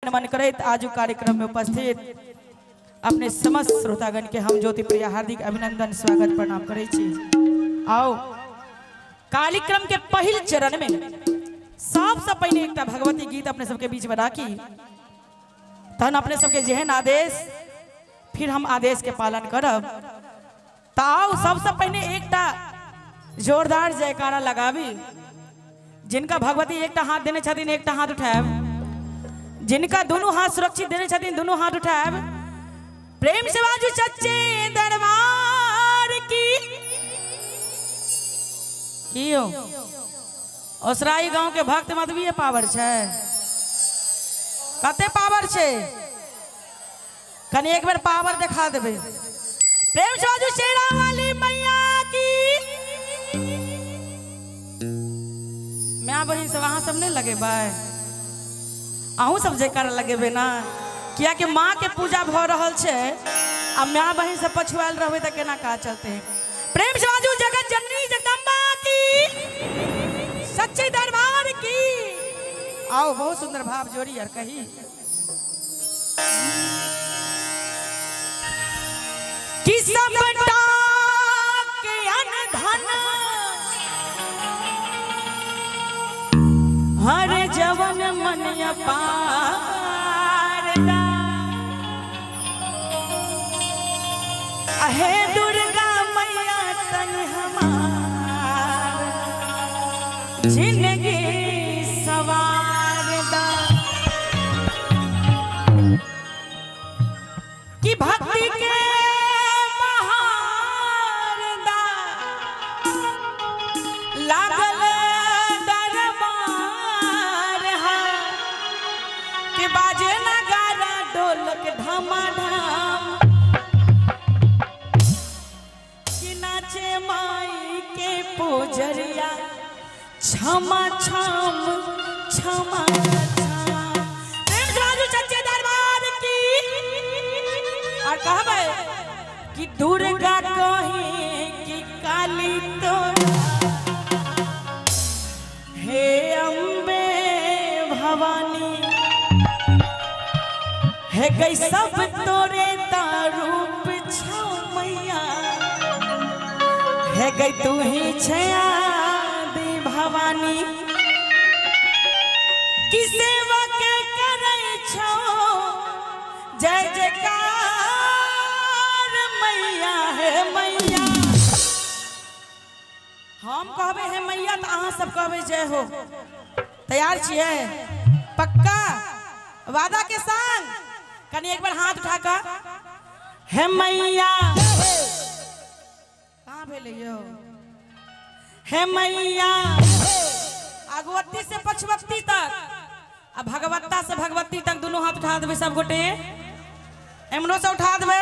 नमन करे। आज कार्यक्रम में उपस्थित अपने समस्त श्रोतागण के हम ज्योति प्रिया हार्दिक अभिनंदन स्वागत प्रणाम करे छी। आओ कार्यक्रम के पहल चरण में सबसे पहले एक भगवती गीत अपने सबके बीच में राखी, तहन अपने सबके जेहन आदेश फिर हम आदेश के पालन करब। ताओ सबसे पहले एक जोरदार जयकारा लगावी। जिनका भगवती एक हाथ देने छथिन एक हाथ उठाएब, जिनका दोनों हाथ सुरक्षित देने छथिन दोनों हाथ उठाएब। प्रेम से बाजू सच्चे दरबार की हो। ओसराई गांव के भक्त मधुबीय पावर छे, कते पावर छे कनी एक बार पावर दिखा देबे। प्रेम से बाजू शेरा वाली मैया की। मैं बहन सब वहां सब नहीं लगे भाई, आहू सब जयकार लगेबे ना, किया कि माँ के पूजा भ रहल छे आ माँ बहन सब पछुआल रहबे त केना का चलते। प्रेम से बाजू जगत जननी जगदम्बा की, सच्चे दरबार की। आओ बहुत सुंदर भाव जोड़ी यार कही। किस्सा बटा के अनधन हर जवन मन अपार दा। अहे दुर्गा मैया तन हमार जिंदगी सवार दा। कि भक्ति के महार दा लागल दरबार है कि बाजे नगारा ढोलक धमाधम कि नाचे माई के पूजरिया क्षमा छम क्षमा सच्चे दरबार की। और कहबे कि दुर्गा कहीं कि काली तो हे अम्बे भवानी है गई सब तोरे तारूप छो मैया है गई तू ही छया दी भवानी। कि सेवा के करे छो जय जयकार मैया है मैया। हम कहबे है मैया तो अहाँ सब कहबे जय हो। तैयार छिए पक्का वादा के संग कनी एक बार हाथ उठा कर है मैया। कहाँ भेले यो है मैया। अगवती से पछवती तक आ भगवत्ता से भगवती तक दोनों हाथ उठा देवे सब गोटे। एमनो से उठा देवे,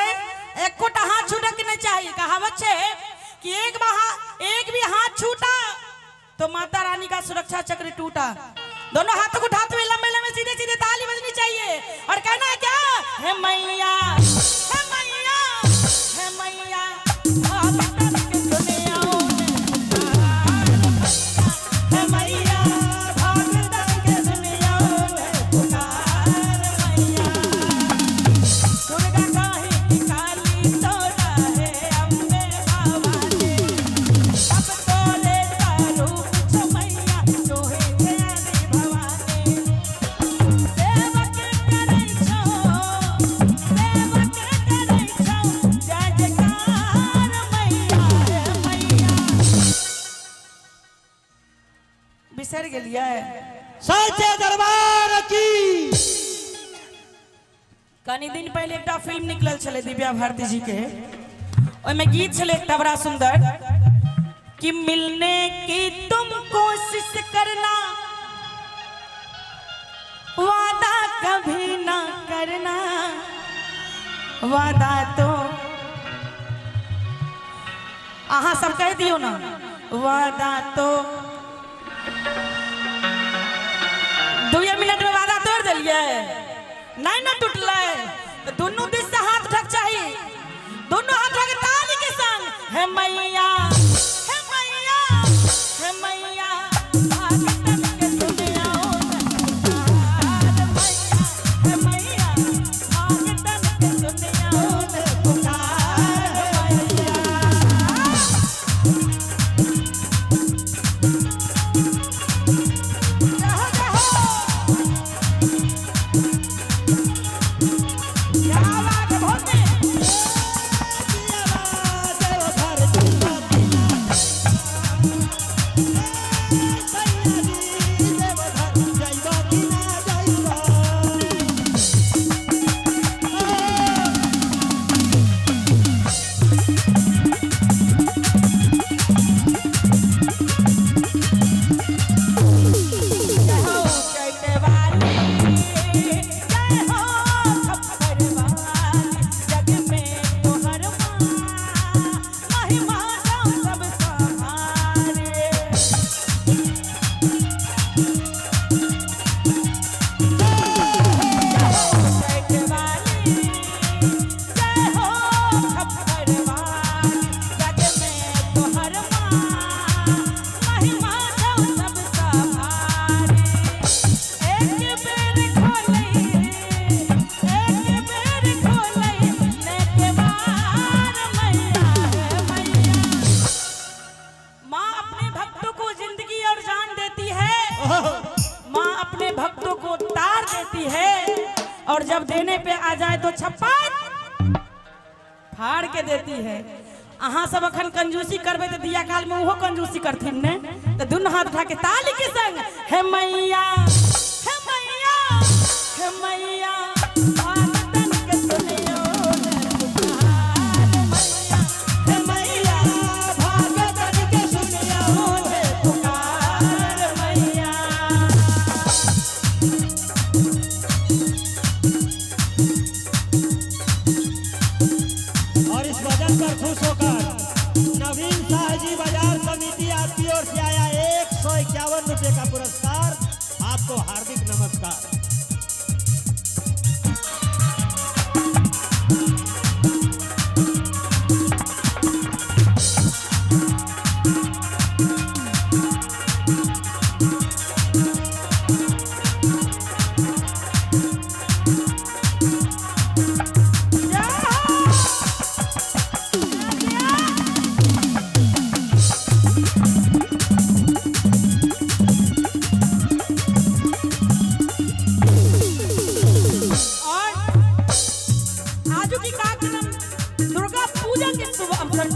एकोटा हाथ छूटे के नहीं चाहिए। कहावत है कि एक भी हाथ छूटा तो माता रानी का सुरक्षा चक्र टूटा। दोनों हाथों को उठाते हुए लंबे लंबे सीधे सीधे ताली बजनी चाहिए और कहना है क्या है मैया है मैया है मैया। बिसर गलिया सच्चे दरबार की। कनी दिन पहले एक फिल्म निकलल छले दिव्या भारती जी के, ओमे गीत छले एक बड़ा सुंदर कि मिलने की तुम कोशिश करना वादा कभी ना करना। वादा तो आहा सब कह दियो ना, वादा तो 2 मिनट में वादा तोड़ दिलिए नहीं ना टूटल तो दोनों दिश से हाथ उठक चाहिए। दोनों हाथ उठा के ताली के संग है मैया है मैया है मैया। भगतन के सुनियो है मैया और जब देने पे आ जाए तो छप्पन फाड़ के देती है। अहाँ सब अखन कंजूसी करबे तो दिया काल में वो कंजूसी करथिन ने, तो दुनू हाथ उठा के ताली के संग हे मैया हे मैया हे मैया भगतन के सुनियो हे मैया भगतन के सुनियो हे पुकार मैया। और इस भजन पर खुश होकर नवीन शाहजी बाजार समिति आपकी ओर से आया 151 रुपए का पुरस्कार। आपको हार्दिक नमस्कार।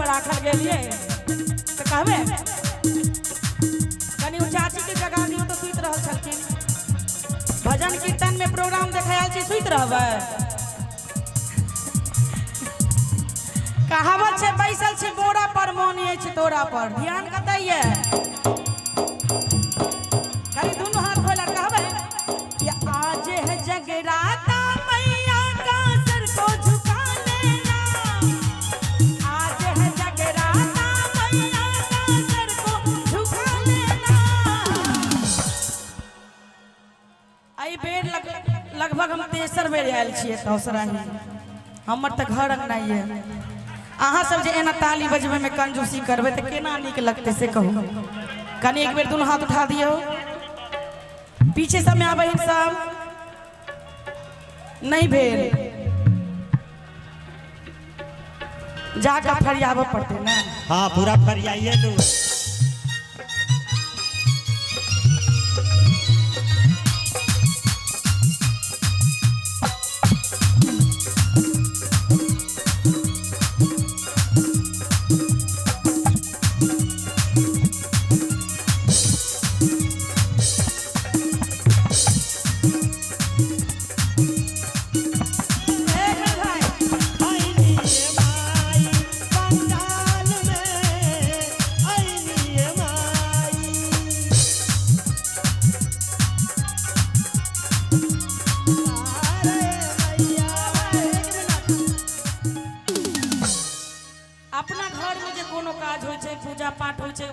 राखल गेलिए तो कहबे कनी चाची के जगह दियो तो सुइत रहल छलखिन। भजन कीर्तन में प्रोग्राम देखायल छी सुइत रहबे। कहावत छै बैसल छै बोरा पर मोन अछि तोरा पर, ध्यान कतै ये कनी दुनू हाथ खोला कहबे कि आज है जगराता मैया का सर को झुका लेना। आज है जगराता मैया का सर को झुका लेना। आई बेर लगभग हम तेसर बेर आयल छियै तौसराही। हमर त घर अंगना ये। अहाँ सब जे एना ताली बजबे में कंजूसी करबे तो केना नीक लगते से कहू। कनी एक बेर दोनों हाथ उठा दियो। पीछे सब में आबे सब नहीं भेल जाकर फरियाब पड़ते ना। हाँ पूरा फरियाइए तू।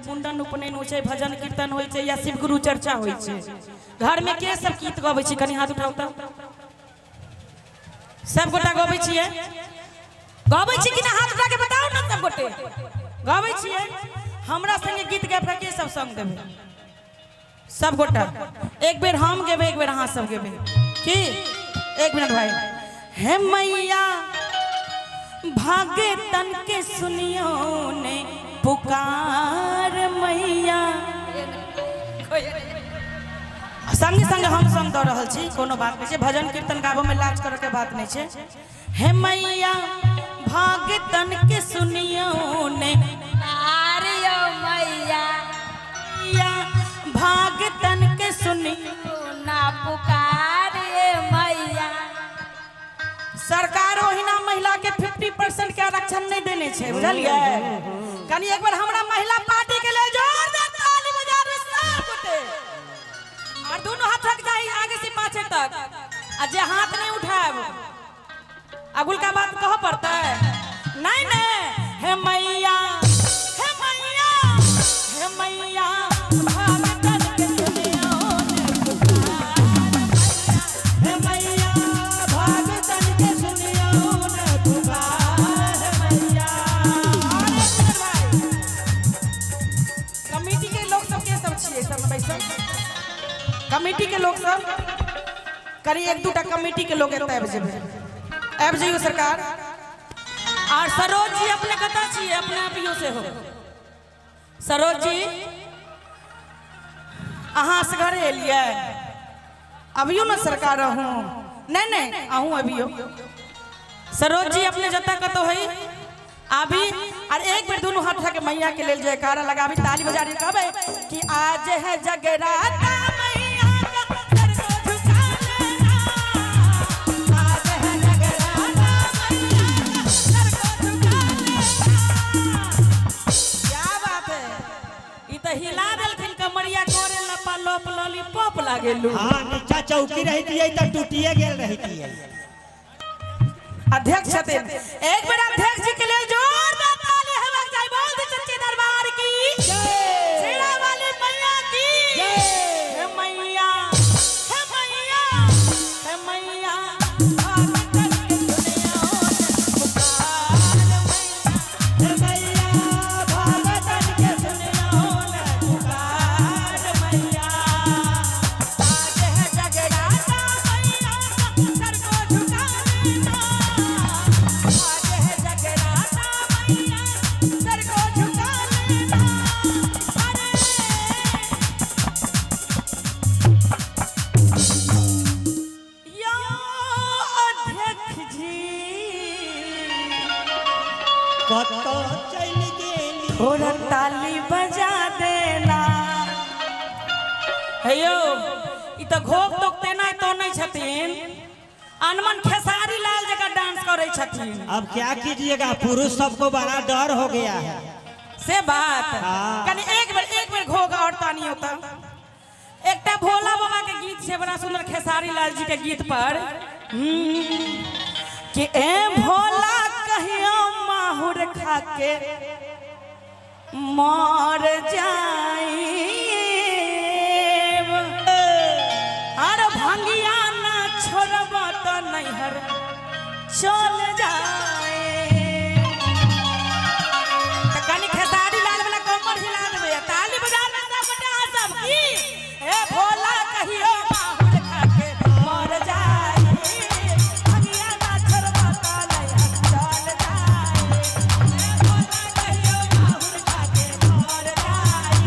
मुंडन उपनयन हो भजन कीर्तन हो या शिव गुरु चर्चा हो घर में के सब गीत गबै छी कनी हाथ उठाउ त। सब गोटा गबै छियै कि ना हाथ उठा के बताओ ना। सब गोटे गबै छियै हमरा संगे गीत गाबै के सब संग देबै। सब गोटा एक बेर हम गेबै एक बेर अहाँ सब गेबै की। एक मिनट भाई। हे मैया भागे तन के सुनियो ने पुकार मैया। संग संग हम संग दौड़ रहल छी कोनो बात नहीं छै। भजन कीर्तन गाबो में लाज करे के बात नहीं छै। हे मैया भाग्य तन के सुनियो ने आरियो मैया। या भाग्य तन के सुनियो ना पुकार मैया। सरकार ओहिना महिला के 50% के आरक्षण नहीं देने छै बुझलिए। कनी एक बार हमरा महिला पार्टी के लिए जोरदार ताली बजा दे सब गोटे। और दोनों हाथ रख जाई आगे से पाछे तक। आ जे हाथ नहीं उठाएब अगुल का बात कह पड़ता है नहीं ने। हे मैया हे मैया हे मैया भगतन के सुनियो ने पुकार। हे मैया भगतन के सुनियो ने पुकार मैया। कमेटी के लोग सब के सब छिए सब बैसल। कमेटी के लोग सब करी एक दूटा कमेटी के लोग एतय आबि जाइयो सरकार। और सरोज जी अपने कता छिए अपने अभियो से हो। सरोज जी अहाँ से घरे एलिए अभियो ना सरकार रहूँ नहीं नहीं आहू अभी हो सरोज जी अपने जता का तो है अभी और एक बार दोनों हाथ उठा के मैया के लेल जयकारा लगा अभी ताली बजा रही कहबे कि आज है जगराता मैया का सर को झुका लेना आज है जगराता मैया का सर को झुका लेना क्या बात है ई तो हिला देलखिन कमरिया करे लपा लोप लॉलीपॉप लागेलू हां नीचा चौकी रहती है त टूटिए गेल रहती है अध्यक्ष छथिन एक बार अध्यक्ष जी के लिए जोरदार ताली होबाक चाही बोल दी सच्चे दरबार की जय शेरा वाली मैया की जय हे मैया हे मैया हे मैया भागत के दुनिया पुकार मैया हे मैया भागत के दुनिया पुकार मैया आज है जगराता मैया सर को झुका लेना थोड़ा ताली बजा देना हेयो ई तो घोक तोक तेना तो नहीं छथिन अनमन खेसारी लाल जगह डांस करे छथिन अब क्या कीजिएगा पुरुष सबको बड़ा डर हो गया है से बात कनी एक बार घोग और तानी होता एकटा भोला बाबा के गीत से बड़ा सुंदर खेसारी लाल जी के गीत पर कि ए भोला कहियो माहुर खा के मर जाई हर भंगिया ना छोड़ब तो नैहर चल जाए तो कनी खेसारी लाल वाला कमर हिला देबे ताली बजा देना बेटा सब की ए भोला कहियो माहुर खा के मर जाई भंगिया ना छोड़ब तो नैहर चल जाए ए भोला कहियो माहुर खा के मर जाई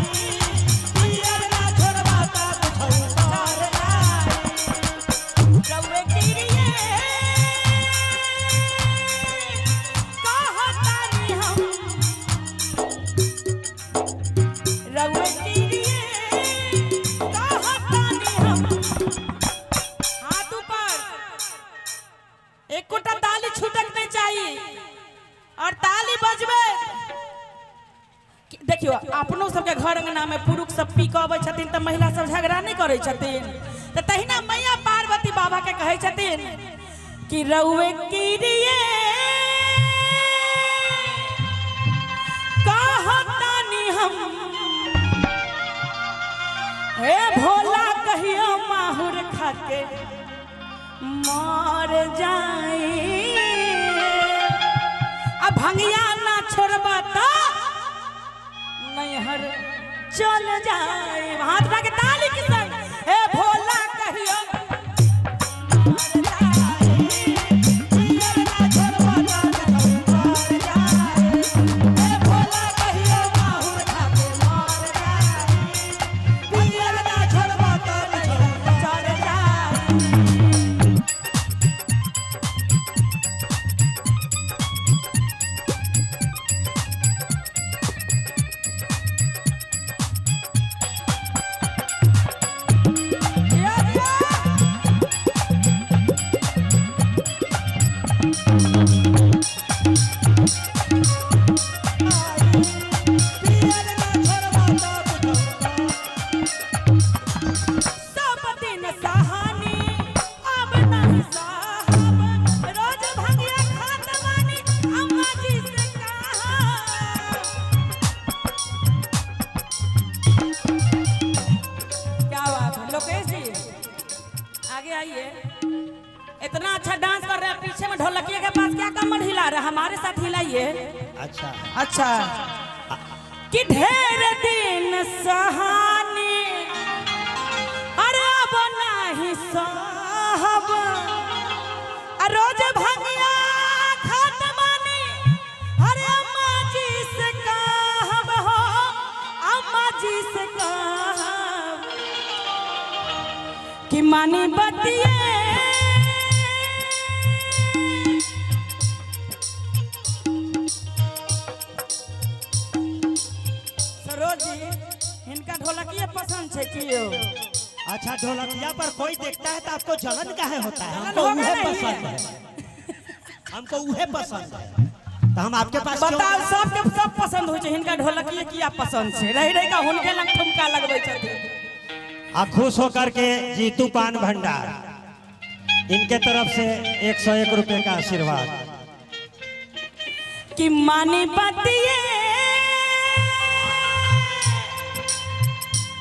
भंगिया ना छोड़ब तो मर जाई रउए गिरिए कहतानी हम रउए गिरिए कहतानी हम हाथ ऊपर एक कोटा ताली छूटक नहीं चाहिए और ताली बजबे देखियो अपनो सबके घर अंगना में पुरुष सब पी के अबै छथिन त महिला सब झगड़ा नहीं करे छथिन त तहिना मैया पार्वती बाबा के कहे छथिन कि रउए गिरिए कहतानी हम हे भोला कहियो माहुर खा के मर जाई अब भंगिया ना छोड़बा तो नैहर चल जाए हाथ उठा के ताली के संग हे भोला कहियो मर जाई जियर ना छोड़बा तो मर जाई हे भोला कहियो माहुर खा के मर जाई जियर ना छोड़बा तो नैहर चल जाई सब दिन सहानी अब नहीं साहब रोज भंगिया खात बानी अम्मा जी से कहा क्या बात है लोकेश जी आगे आइए इतना अच्छा डांस कर रहे हैं पीछे में ढोलकिया के पास क्या कमर हिला रहा है हमारे साथ हिलाइए अच्छा अच्छा कि ढेर दिन सहानी अरे अब नहीं साहब रोज भंगिया खात बानी अरे अम्मा जी से कहब हो अम्मा जी से कहब कि मानी बतिए अच्छा ढोलकिया पर कोई देखता है तो आपको जलन काहे होता है? हमको जलन होगा उहे नहीं। पसंद है, हमको उहे पसंद है। तो हम आपके पास क्यों बताओ आए? सबके सब पसंद होइ छै, हिनका ढोलकिए किया पसंद छै? रहि रहि का हुनके लग ठुमका लगबै छथिन। आ खुश होकर के जीतू पान भंडार इनके तरफ से 101 रुपए का आशीर्वाद। कि मानी बतिए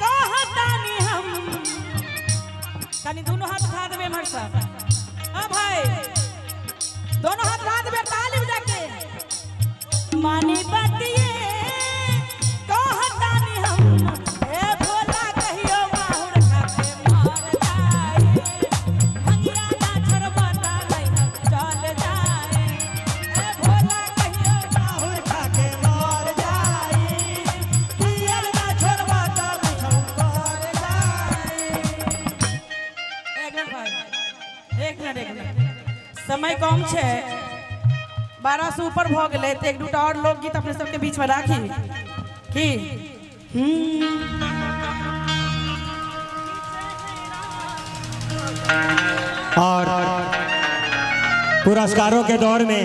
कहतानी हम, कनी दोनों हाथ उठा देबे हमर सब। हां भाई दोनों हाथ उठा देबे, ताली बजा के। मानी बतिए कहतानी हम, ए भोला कहियो माहुर खाके मर जाए, भंगिया ना छोड़बता नहीं चल जाए। ए भोला कहियो माहुर खाके मर जाए, पियल ना छोड़बा त बिछौ कर जाए। एक मिनट भाई, एक मिनट। समय कम छै, 12 से ऊपर भ गेलै, तो एक दूटा और लोकगीत अपने सबके बीच में राखी की। और पुरस्कारों के दौर में